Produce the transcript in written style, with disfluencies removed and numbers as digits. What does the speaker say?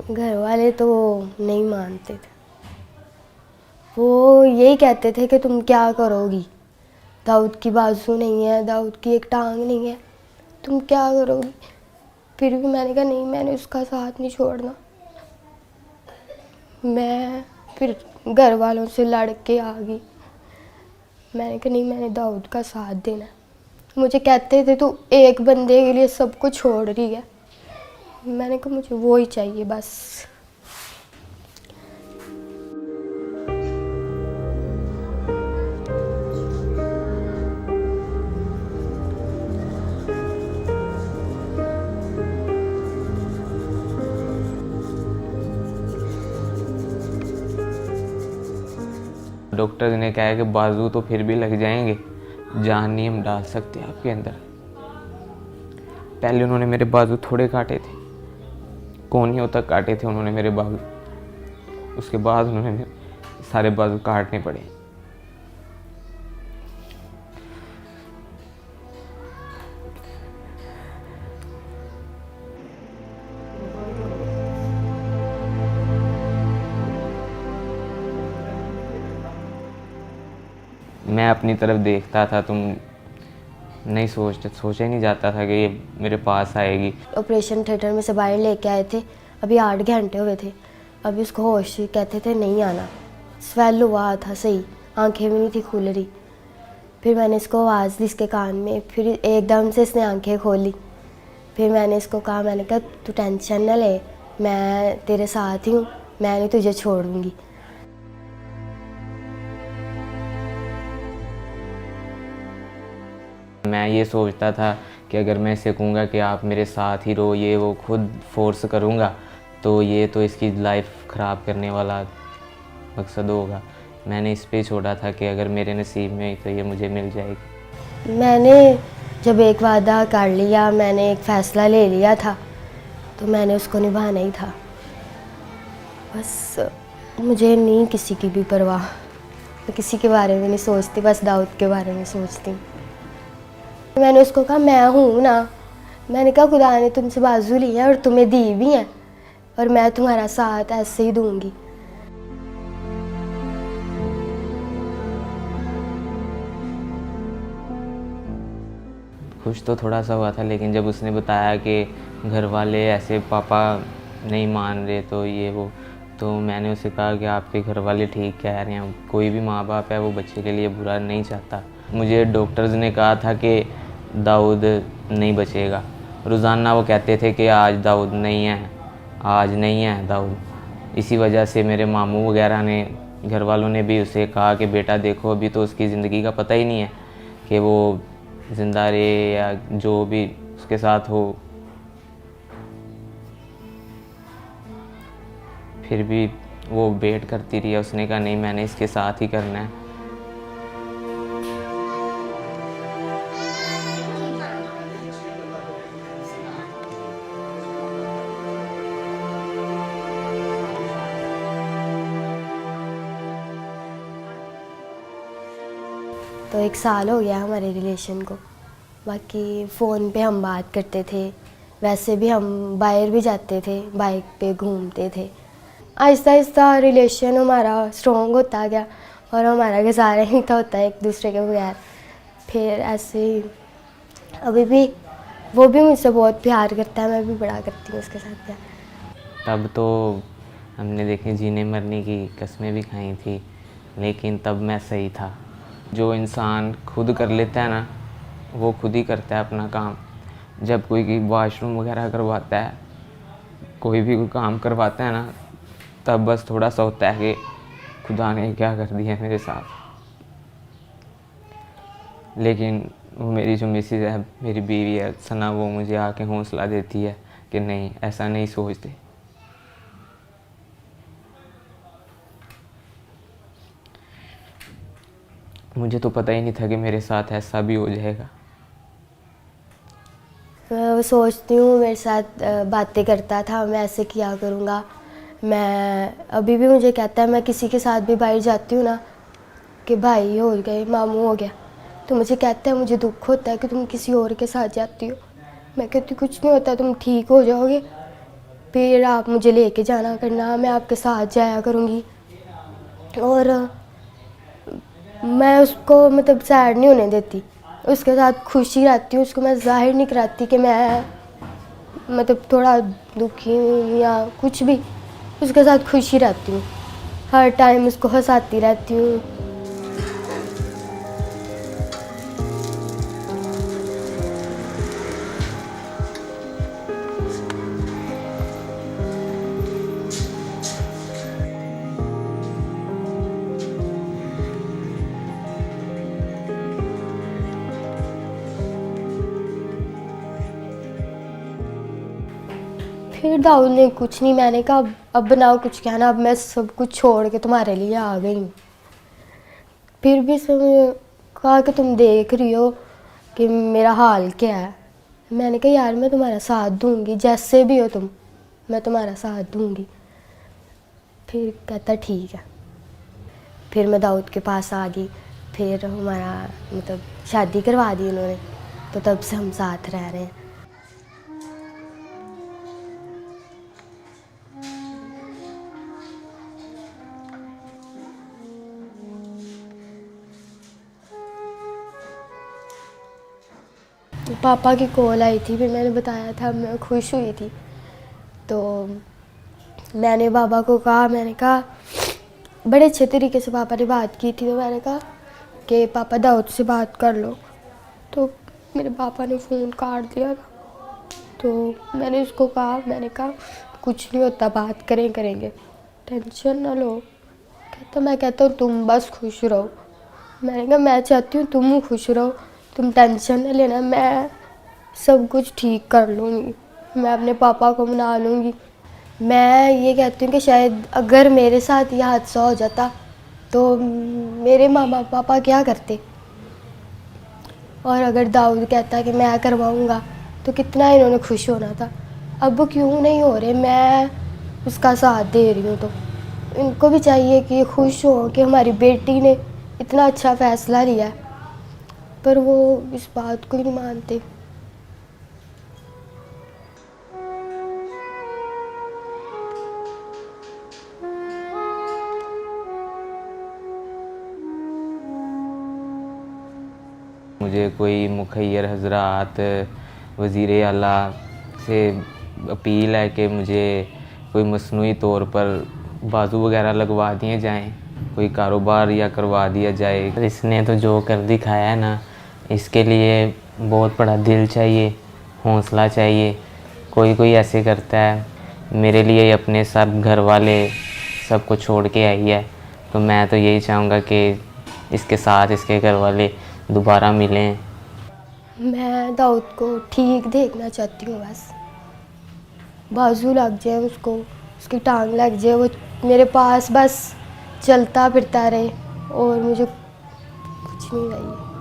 घर वाले तो नहीं मानते थे। वो यही कहते थे कि तुम क्या करोगी, दाऊद की बाजू नहीं है, दाऊद की एक टांग नहीं है, तुम क्या करोगी। फिर भी मैंने कहा नहीं, मैंने उसका साथ नहीं छोड़ना। मैं फिर घर वालों से लड़ के आ गई। मैंने कहा नहीं, मैंने दाऊद का साथ देना है। मुझे कहते थे तू एक बंदे के लिए सब कुछ छोड़ रही है। मैंने कहा मुझे वो ही चाहिए बस। डॉक्टर ने कहा है कि बाजू तो फिर भी लग जाएंगे, जान नहीं हम डाल सकते आपके अंदर। पहले उन्होंने मेरे बाजू थोड़े काटे थे, कोहनियों तक काटे थे उन्होंने मेरे बाजू। उसके बाद उन्होंने मेरे सारे बाजू काटने पड़े। मैं अपनी तरफ देखता था, तुम नहीं सोचा ही नहीं जाता था कि ये मेरे पास आएगी। ऑपरेशन थिएटर में से बाहर लेके आए थे, अभी 8 घंटे हुए थे। अभी उसको होश, कहते थे नहीं आना। स्वेल हुआ था सही, आंखें भी नहीं थी खुल रही। फिर मैंने इसको आवाज़ दी इसके कान में, फिर एकदम से इसने आंखें खोली। फिर मैंने इसको कहा, मैंने कहा तू टेंशन ना ले, मैं तेरे साथ ही हूँ, मैं नहीं तुझे छोड़ूंगी। मैं ये सोचता था कि अगर मैं इसे कहूँगा कि आप मेरे साथ ही रहो, ये वो खुद फोर्स करूँगा तो ये तो इसकी लाइफ ख़राब करने वाला मकसद होगा। मैंने इस पे छोड़ा था कि अगर मेरे नसीब में ही तो ये मुझे मिल जाएगी। मैंने जब एक वादा कर लिया, मैंने एक फ़ैसला ले लिया था, तो मैंने उसको निभाना ही था। बस मुझे नहीं किसी की भी परवाह, मैं किसी के बारे में नहीं सोचती, बस दाऊद के बारे में सोचती हूँ। मैंने उसको कहा मैं हूँ ना, मैंने कहा खुदा ने तुमसे बाजू ली है और तुम्हें दी भी है, और मैं तुम्हारा साथ ऐसे ही दूँगी। खुश तो थोड़ा सा हुआ था, लेकिन जब उसने बताया कि घर वाले ऐसे पापा नहीं मान रहे तो ये वो, तो मैंने उसे कहा कि आपके घर वाले ठीक कह रहे हैं, कोई भी माँ बाप है वो बच्चे के लिए बुरा नहीं चाहता। मुझे डॉक्टर्स ने कहा था कि दाऊद नहीं बचेगा। रोज़ाना वो कहते थे कि आज दाऊद नहीं है, आज नहीं है दाऊद। इसी वजह से मेरे मामू वगैरह ने, घर वालों ने भी उसे कहा कि बेटा देखो, अभी तो उसकी ज़िंदगी का पता ही नहीं है कि वो ज़िंदा रहे या जो भी उसके साथ हो। फिर भी वो वेट करती रही। उसने कहा नहीं, मैंने इसके साथ ही करना है। तो 1 साल हो गया हमारे रिलेशन को। बाकी फ़ोन पे हम बात करते थे, वैसे भी हम बाहर भी जाते थे, बाइक पे घूमते थे। आहिस्ता आहिस्ता रिलेशन हमारा स्ट्रॉन्ग होता गया और हमारा गुजारा ही था होता है एक दूसरे के बगैर। फिर ऐसे ही अभी भी वो भी मुझसे बहुत प्यार करता है, मैं भी बड़ा करती हूँ उसके साथ प्यार। तब तो हमने देखे जीने मरने की कस्में भी खाई थी, लेकिन तब मैं सही था। जो इंसान खुद कर लेता है ना, वो खुद ही करता है अपना काम। जब कोई वॉशरूम वगैरह करवाता है, कोई भी कोई काम करवाता है ना, तब बस थोड़ा सा होता है कि खुदा ने क्या कर दिया मेरे साथ। लेकिन वो मेरी जो मिसेज है, मेरी बीवी है सना, वो मुझे आके हौसला देती है कि नहीं, ऐसा नहीं सोचते। मुझे तो पता ही नहीं था कि मेरे साथ ऐसा भी हो जाएगा। मैं सोचती हूँ मेरे साथ बातें करता था, मैं ऐसे किया करूँगा। मैं अभी भी मुझे कहता है, मैं किसी के साथ भी बाहर जाती हूँ ना कि भाई हो गए, मामू हो गया, तो मुझे कहता है मुझे दुख होता है कि तुम किसी और के साथ जाती हो। मैं कहती कुछ नहीं होता, तुम ठीक हो जाओगे। फिर आप मुझे लेके जाना करना, मैं आपके साथ जाया करूँगी। और मैं उसको मतलब सैड नहीं होने देती, उसके साथ खुशी रहती हूँ। उसको मैं ज़ाहिर नहीं कराती कि मैं मतलब थोड़ा दुखी हूँ या कुछ भी, उसके साथ खुशी रहती हूँ, हर टाइम उसको हंसाती रहती हूँ। फिर दाऊद ने कुछ नहीं, मैंने कहा अब बनाओ कुछ कहना, अब मैं सब कुछ छोड़ के तुम्हारे लिए आ गई हूँ। फिर भी उसने कहा कि तुम देख रही हो कि मेरा हाल क्या है। मैंने कहा यार मैं तुम्हारा साथ दूंगी, जैसे भी हो तुम, मैं तुम्हारा साथ दूंगी। फिर कहता ठीक है। फिर मैं दाऊद के पास आ गई, फिर हमारा मतलब शादी करवा दी उन्होंने, तो तब से हम साथ रह रहे हैं। पापा की कॉल आई थी, फिर मैंने बताया था, मैं खुश हुई थी। तो मैंने पापा को कहा, मैंने कहा बड़े अच्छे तरीके से पापा ने बात की थी, तो मैंने कहा कि पापा दाऊद से बात कर लो। तो मेरे पापा ने फ़ोन काट दिया था। तो मैंने उसको कहा, मैंने कहा कुछ नहीं होता, बात करेंगे, टेंशन ना लो। मैं कहता हूँ तुम बस खुश रहो। मैंने कहा मैं चाहती हूँ तुम खुश रहो, तुम टेंशन न लेना, मैं सब कुछ ठीक कर लूँगी, मैं अपने पापा को मना लूँगी। मैं ये कहती हूँ कि शायद अगर मेरे साथ ये हादसा हो जाता तो मेरे मामा पापा क्या करते, और अगर दाऊद कहता कि मैं करवाऊँगा तो कितना इन्होंने खुश होना था। अब वो क्यों नहीं हो रहे, मैं उसका साथ दे रही हूँ। तो इनको भी चाहिए कि खुश हो कि हमारी बेटी ने इतना अच्छा फ़ैसला लिया है, पर वो इस बात को ही नहीं मानते। मुझे कोई मुखैर हजरात, वज़ीर आला से अपील है कि मुझे कोई मसनूई तौर पर बाजू वगैरह लगवा दिए जाएं, कोई कारोबार या करवा दिया जाए। इसने तो जो कर दिखाया है ना, इसके लिए बहुत बड़ा दिल चाहिए, हौसला चाहिए। कोई कोई ऐसे करता है, मेरे लिए अपने सब घर वाले सब कुछ छोड़ के आई है, तो मैं तो यही चाहूँगा कि इसके साथ इसके घर वाले दोबारा मिलें। मैं दाऊद को ठीक देखना चाहती हूँ, बस बाजू लग जाए उसको, उसकी टांग लग जाए, वो मेरे पास बस चलता फिरता रहे, और मुझे कुछ नहीं चाहिए।